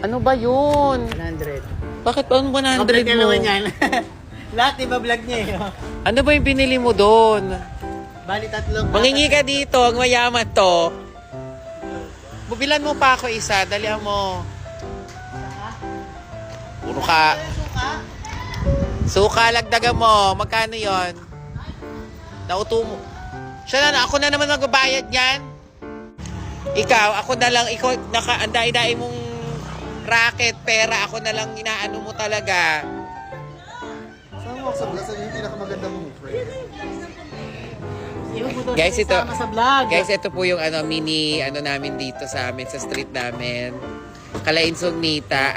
Ano ba yun? 100. Bakit pa 100 mo? naman yan. Lahat iba-vlog niya eh. Ano ba yung binili mo doon? Bali tatlong. Mangingi ka dito, ang mayaman to. Bubilan mo pa ako isa, dalihan mo. Puro ka. Suka, lagdagan mo. Magkano yon? Nauto mo. Siya na, ako na naman magbabayad yan. Ikaw, ako na lang, ikaw, anday-day mong racket, pera, ako na lang inaano mo talaga. Saan mo sa vlog? Saan yung pinakamaganda mong friend? Guys, ito, sa vlog. guys, ito po yung mini namin dito sa amin, sa street namin. Kalainsog Nita.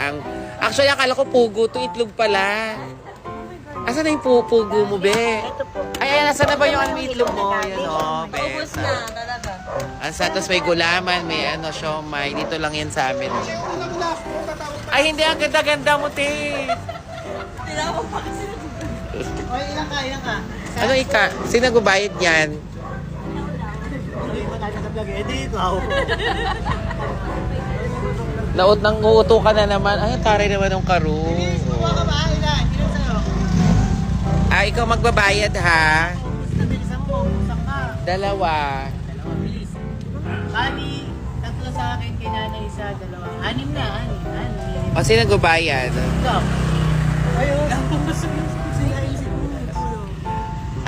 Actually, akala ko pugo to, itlog pala. Asan na yung pugo mo, be? Ito po. Ay, nasa na ba yung itlog mo? Yan, be. Ubus na, talaga. Ang satos may gulaman, may siomay. Dito lang yan sa amin. Ay, hindi. Ang ganda-ganda mo, te. Tinawag pa kasi. Oy, ilang ka? Ano ika? Sino nagbabayad yan? Hindi mo natin sa vlog. Eh, dito ako. Naot nang uuto ka na naman. Ay, taray naman ng karo. Kuha ka ba? Ilan? Ilan sa'yo? Ikaw magbabayad, ha? Bilisan mo, usap ka. Dalawa. Dalawa, bilis. Bali, tatlo sa akin, kay nanay isa, dalawa. Anim na, anim. O, sino nagbabayad? Ikaw. Ayun.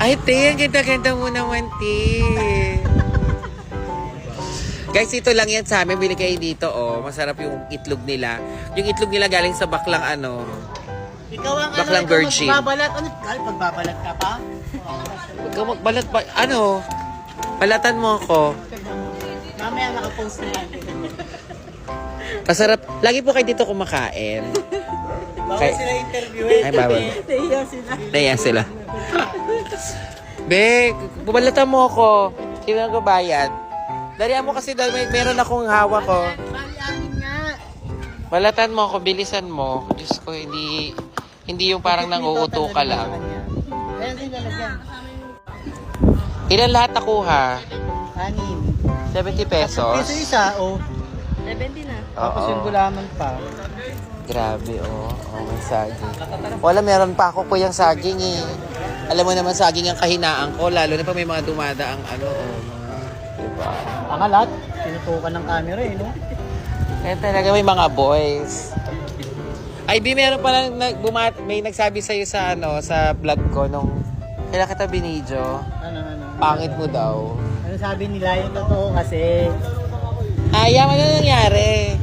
Ay, te, ang ganda-ganda mo naman, te. Guys, ito lang yan sa amin. Bili kayo dito, oh. Masarap yung itlog nila. Yung itlog nila galing sa baklang Ikaw ang baklang ikaw virgin. magbabalat. Ano? Pagbabalat ka pa? Huwag ka magbalat pa. Balatan mo ako. Mamaya nakapost na yan. Masarap. Lagi po kayo dito kumakain. Bawal sila interviewin. Ay, bawal. Naiya sila. Be, bubalatan mo ako. Sino ang gabayad? Dalihan mo kasi dahil meron akong hawak ko. Bali, amin nga. Balatan mo ako, bilisan mo. Diyos ko, hindi yung parang nanguuto ka lang. Ayan din lalagyan. Ilan lahat nakuha? Anim. 70 pesos. Piso isa, oh. 70 na. Tapos yung gulaman pa. Grabe, oh. Oh, may saging. Wala, meron pa ako kuyang saging eh. Alam mo naman, saging ang kahinaan ko. Lalo na pa may mga dumadaang diba? Ang alat, tinutukan ng camera eh, no? Kaya talaga may mga boys. Ay, Bi, meron palang may nagsabi sa'yo sa sa vlog ko nung kailan kita binidyo. Ano? Pangit mo daw. Ano sabi nila yung totoo kasi? Ayaw, ano nangyari?